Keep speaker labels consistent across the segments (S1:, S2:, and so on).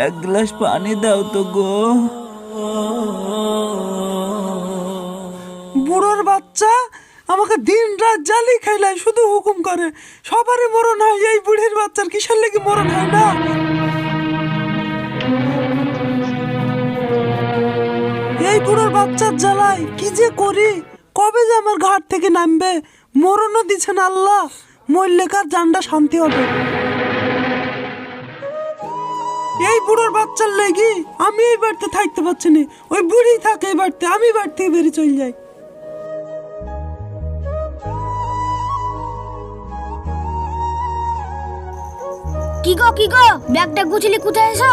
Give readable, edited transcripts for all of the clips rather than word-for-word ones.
S1: এক গ্লাস পানি দাও তো গো।
S2: বুড়োর বাচ্চা আমাকে দিন রাত জ্বালি খাইলাই, শুধু হুকুম করে। সবারই মরণ হয়, এই বুড়ির বাচ্চার কিসের লেগে মরণ হয় না? এই বুড়োর বাচ্চার জ্বালাই কি যে করি, কবে যে আমার ঘাট থেকে নামবে? মরণও দিচ্ছেন আল্লাহ, মরলে কার জানটা শান্তি হবে। এই বুড়োর বাচ্চার লেগে আমি এই বাড়িতে থাকতে পারছি না। ওই বুড়ি থাকে এই বাড়িতে, আমি বাড়ি থেকে বেরিয়ে চলে যাই।
S3: কি গো ব্যাগটা গুছিয়ে কোথায় এসো?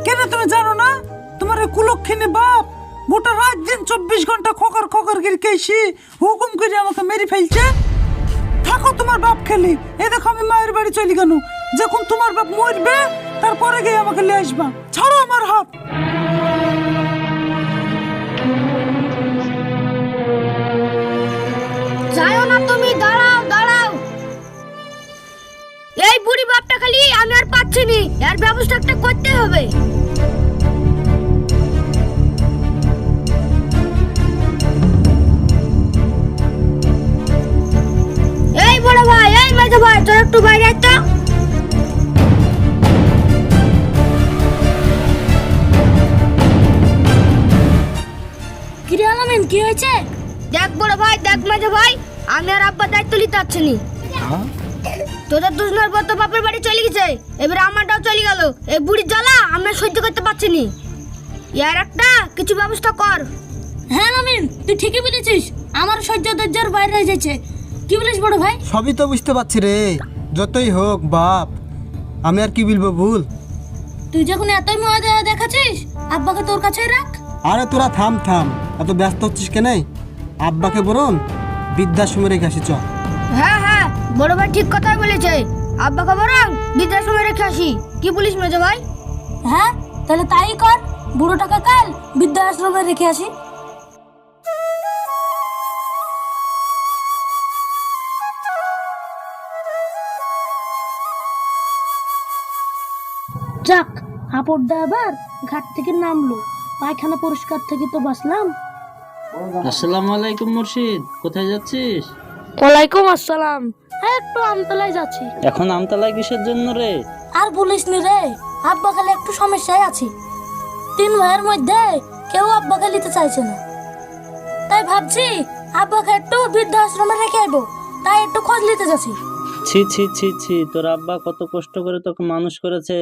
S2: কেন তুমি জানো না? তোমার ওই কুলক্ষণী বাপ গোটা রাত দিন 24 ঘন্টা খকর খকর করে কেসি হুকুম করে আমাকে মেরে ফেলছে। থাকো তোমার বাপ খেলি। এই দেখো আমি মায়ের বাড়ি চলি কেন? যখন তোমার বাপ মরবে তারপরে গিয়ে আমাকে নিয়ে আসবা। ছাড়ো আমার হাত।
S3: যাও না তুমি, দাঁড়াও দাঁড়াও। এই বুড়ি বাপটা খালি আমি আর পাচ্ছি নি, এর ব্যবস্থা একটা করতে হবে। এই বড় ভাই, এই মেজো ভাই, তোর একটু বাইরে আয় তো। কি হয়েছে? দেখ বড় ভাই, দেখ মেজো ভাই, আমি আর আব্বা দায়িত্ব নিতে পারছি নি। তোদের দুজনের পর তো বাপের বাড়ি চলে গেছে, এবার আমারটাও চলে গেল। এই বুড়ির জ্বালা আমরা সহ্য করতে পারছি নি। ইয়ার একটা কিছু ব্যবস্থা কর।
S4: হ্যাঁ মামিন, তুই ঠিকই বলেছিস, আমার সহ্য ধৈর্যের বাইরে হয়ে যাচ্ছে। কি বলিস বড় ভাই?
S5: সবই তো বুঝতে পারছি রে, যতই হোক বাপ, আমি আর কি বলবো ভুল।
S4: তুই যখন এতই মজা দেখাচ্ছিস, আব্বাকে তোর কাছেই রাখ।
S5: আরে তোরা থাম থাম, এত ব্যস্ত হচ্ছিস কেন? আব্বাকে বরং বৃদ্ধাশ্রমে রেখে আসি চ।
S3: হ্যাঁ হ্যাঁ, বড় ভাই ঠিক কথাই বলেছে, আব্বাকে বরং বৃদ্ধাশ্রমে রেখে আসি। কি বলিস মেজো ভাই?
S4: হ্যাঁ, তাহলে তাই কর, বুড়োটাকে কাল বৃদ্ধাশ্রমে রেখে আসি। যাক, আপদটা আবার ঘাট থেকে নামলো, পায়খানা পরিষ্কার থেকে তো বাঁচলাম।
S6: আসসালামু আলাইকুম মুর্শিদ, কোথায় যাচ্ছিস?
S4: ওয়ালাইকুম আসসালাম। হ্যাঁ, একটু আমতলায় যাচ্ছি।
S6: এখন আমতলায় কিসের জন্য রে?
S4: আর বলিস নি রে, আব্বা খালি একটু সমস্যায় আছি। 3 ভাইয়ের মধ্যে কেউ আব্বাকে নিতে চাইছে না, তাই ভাবছি আব্বাকে একটু বৃদ্ধাশ্রমে রেখে আইবো, তাই একটু খোঁজ নিতে যাচ্ছি।
S6: ছি ছি ছি ছি, তোর আব্বা কত কষ্ট করে তোকে মানুষ করেছে,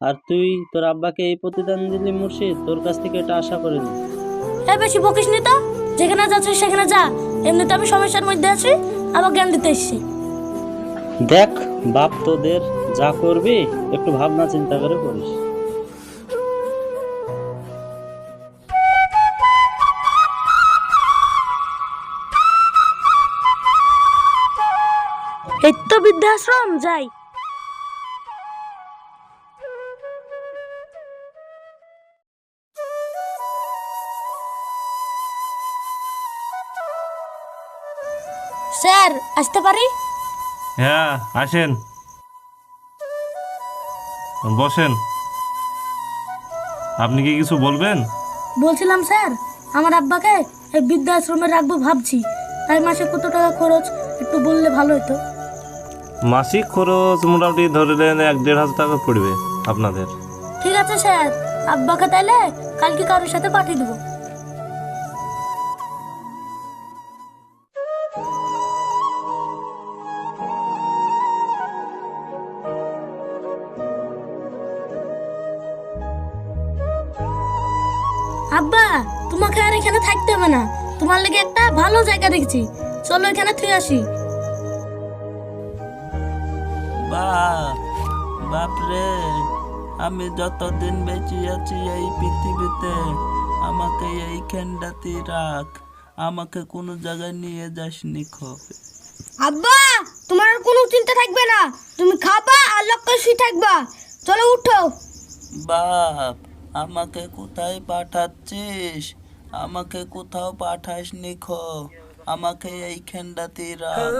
S6: আর তুই তোর আব্বাকে এই প্রতিদান দিলি মুর্শিদ? তোর কাছ থেকে এটা আশা করিনি।
S4: বেশি বকিস নি তো, যেখানে যাচ্ছিস সেখানে যা। এমনিতে আমি সমস্যার মধ্যে আছি, আবার জ্ঞান দিতে এসেছি।
S6: দেখ বাপ, তোদের যা করবি একটু ভাবনা চিন্তা করে করিস।
S4: এই তো বৃদ্ধাশ্রম, যাই। স্যার, আসতে পারি?
S7: হ্যাঁ আসেন, বসেন। আপনি কি কিছু বলবেন?
S4: বলছিলাম স্যার, আমার আব্বাকে এই বৃদ্ধাশ্রমে রাখবো ভাবছি, তাই মাসে কত টাকা খরচ একটু বললে ভালো হতো।
S7: মাসিক খরচ মোটামুটি ধরে নেন 1-1.5 টাকা পড়বে আপনাদের।
S4: ঠিক আছে স্যার, আব্বাকে তাইলে কালকে কারোর সাথে পাঠিয়ে দেবো। আব্বা, তোমাকে আর এখানে থাকতে হবে না, তোমার লেগে একটা ভালো জায়গা দেখছি, চলো এখানে থুয়ে আসি।
S1: বাপ, বাপ রে, আমি যতদিন বেঁচে আছি এই পৃথিবীতে আমাকে এই খেন্ডাতে রাখ, আমাকে কোনো জায়গায় নিয়ে যাসনি খবে।
S3: আব্বা, তোমার আর কোনো চিন্তা থাকবে না, তুমি খাবা আর লক্ষ্য শুয়ে থাকবা। চলো উঠো।
S1: বাপ, আমাকে কোথায় পাঠাচ্ছিস? আমাকে কোথাও পাঠাসনি খো, আমাকে এই খেন্ডাতে রাখ।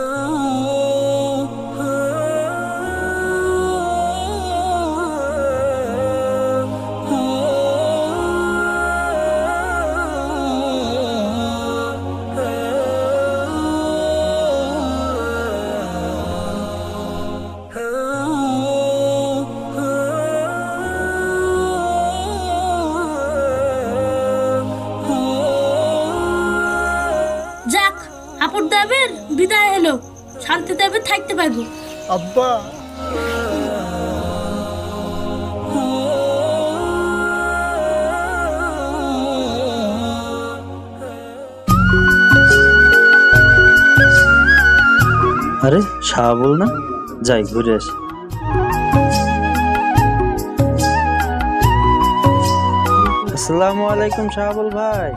S4: শান্তিতে আবির বিদায় এলো, শান্তিতে আবির থাকতে পারবো।
S5: আব্বা
S6: আরে শাহাবুল না, যাই ঘুরে আসি। আসসালামু আলাইকুম শাহাবুল ভাই।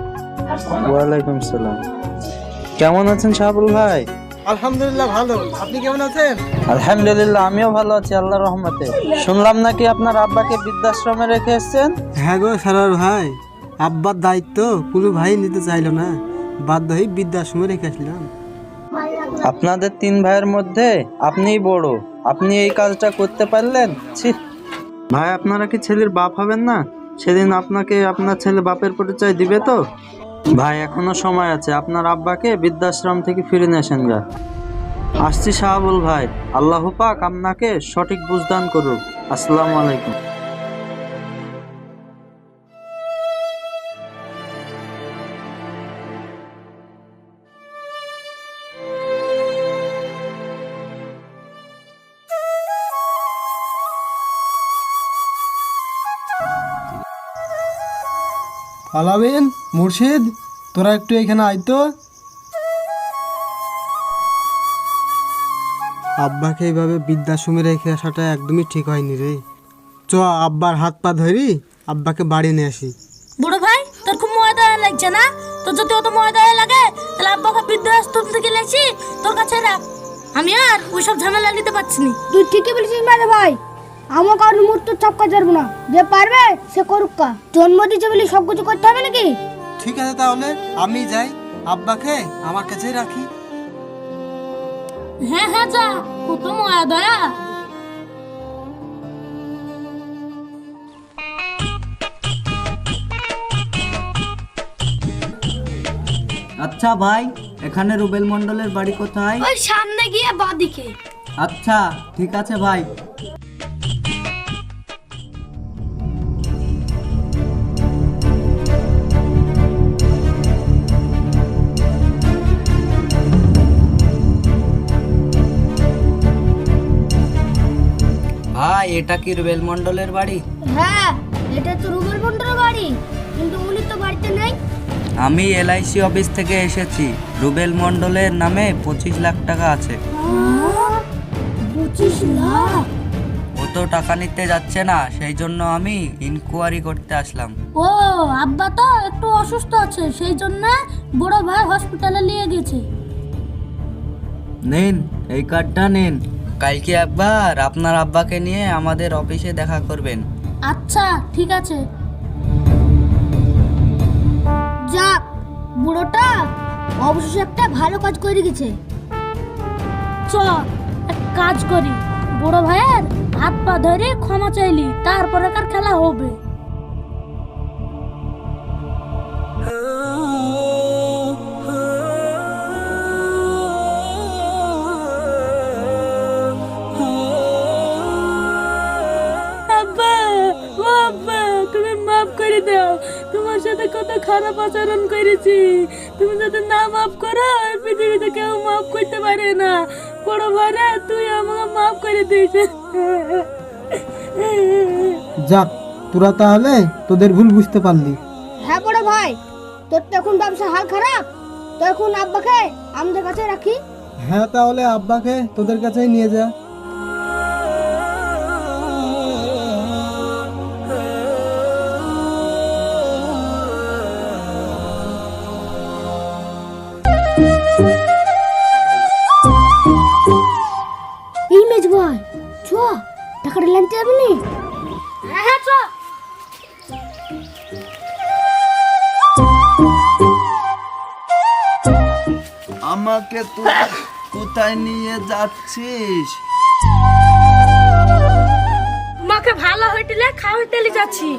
S6: ওয়ালাইকুম সালাম। কেমন আছেন শাহাবুল ভাই?
S5: আলহামদুলিল্লাহ ভালো, আপনি কেমন আছেন?
S6: আলহামদুলিল্লাহ আমিও ভালো আছি আল্লাহর রহমতে। শুনলাম নাকি আপনার আব্বাকে বৃদ্ধাশ্রমে রেখে এসেছেন?
S5: হ্যাঁ গো সারার ভাই, আব্বার দায়িত্ব কোনো ভাই নিতে চাইলো না, বাধ্য হয়ে বৃদ্ধাশ্রমে রেখে আসলাম।
S6: আপনাদের 3 ভাইয়ের মধ্যে আপনিই বড়, আপনি এই কাজটা করতে পারলেন? ছি ভাই, আপনারা কি ছেলের বাপ হবেন না? সেদিন আপনাকে আপনার ছেলে বাপের পরিচয় দিবে তো? ভাই এখনো সময় আছে, আপনার আব্বাকে বৃদ্ধাশ্রম থেকে ফিরে নিয়ে আসেন গা। আসছি শাহাবুল ভাই, আল্লাহ পাক আপনাকে সঠিক বুঝদান করুক। আসসালামু আলাইকুম।
S5: আলামিন, মুর্শিদ, তোরা একটু এখানে আইতো। আব্বাকে এইভাবে বৃদ্ধাশ্রমে রেখে আসাটা একদমই ঠিক হয়নি রে। চ আব্বার হাত পা ধরি আব্বাকে বাড়ি নিয়ে আসি।
S4: বড় ভাই, তোর খুব মজা লাগছে না? তোর যদি অত মজা লাগে তাহলে আব্বাকে বৃদ্ধাশ্রম থেকে লেছি তোর কাছে রাখ। আমি আর ওইসব ঝামেলা নিতে পারছি না।
S3: তুই ঠিকই বলেছিস মাঝে ভাই, আমার কারোর মূর্ত চাপকা যাবো না, যে পারবে সে করুক। কা জন্ম দিচ্ছে বলে সব কিছু করতে হবে নাকি?
S5: ঠিক আছে, তাহলে আমি যাই, আব্বাকে আমার কাছেই রাখি।
S4: হ্যাঁ হ্যাঁ, যা, কত মজা দয়া।
S1: আচ্ছা ভাই, এখানে রুবেল মন্ডলের বাড়ি কোথায়?
S4: ওই সামনে গিয়ে বাদিকে।
S1: আচ্ছা ঠিক আছে ভাই। ভাই এটা কি রুবেল মন্ডলের বাড়ি?
S3: হ্যাঁ, এটা তো রুবেল মন্ডলের বাড়ি, কিন্তু উনি তো বাড়িতে নেই।
S1: আমি এলআইসি অফিস থেকে এসেছি। রুবেল মন্ডলের নামে 25 লাখ টাকা আছে।
S3: 25 লাখ?
S1: ও তো টাকা নিতে যাচ্ছে না, সেই জন্য আমি ইনকোয়ারি করতে আসলাম।
S4: ও, আব্বা তো একটু অসুস্থ আছে, সেই জন্য বড় ভাই হসপিটালে নিয়ে গেছে।
S1: নিন এই কার্ডটা নিন, কালকে একবার আপনার আব্বাকে নিয়ে আমাদের অফিসে দেখা করবেন।
S4: আচ্ছা ঠিক আছে।
S3: যাক, বুড়োটা অবশ্যই একটা ভালো কাজ করে গেছে।
S4: চ এক কাজ করি, বড় ভাইয়ের হাত পা ধরে ক্ষমা চাইলি, তারপরে কার খেলা হবে। আব্বা, ও আব্বা, তুমি মাফ করে দাও, তোমার সাথে কত খারাপ আচরণ করেছি। তুমি যদি না মাফ করো, এই পৃথিবীতে কেউ মাফ করতে পারে না। বড় ভাইরা, তুই আমাকে মাফ করে দিস।
S5: যাক, তোরা তাহলে তোদের ভুল বুঝতে পারলি।
S3: হ্যাঁ বড় ভাই, তোর তো এখন ব্যবসা হাল খারাপ, তো এখন আব্বাকে আমাদের কাছে রাখি।
S5: হ্যাঁ, তাহলে আব্বাকে তোদের কাছেই নিয়ে যা।
S3: এই মেজ ভাই, চ টাকাটা লানতে যাবে নি?
S4: হ্যাঁ চ।
S1: আমাকে তুই কোথায় নিয়ে যাচ্ছিস?
S4: মাকে ভালো হইলে খাওয়াইতে যাচ্ছি।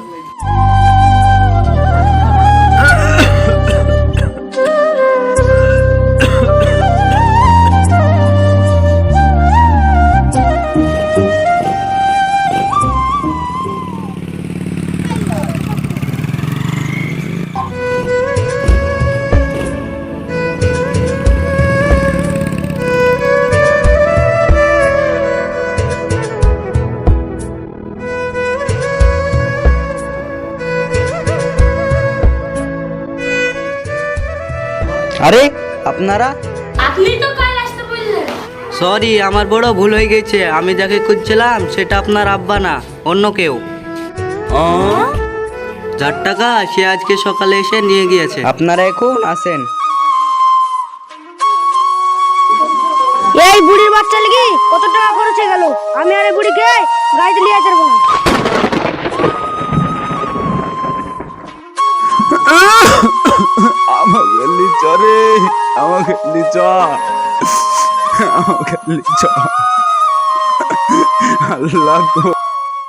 S1: আরে আপনারা?
S4: আপনি তো কাল আসতে বললেন।
S1: সরি, আমার বড় ভুল হয়ে গেছে। আমি যাকে খুঁজছিলাম সেটা আপনার আব্বা না, অন্য কেউ। যার টাকা সে আজকে সকালে এসে নিয়ে গিয়েছে। আপনারা এখন আসেন।
S3: এই বুড়ির বাচ্চা লাগি কত টাকা খরচ হয়ে গেল, আমি আর এই বুড়িকে গাড়িতে নিয়ে যাবো না।
S8: আমাকে লিচ রে, আমাকে লিচ, আমাকে লিচ। আল্লাহ গো।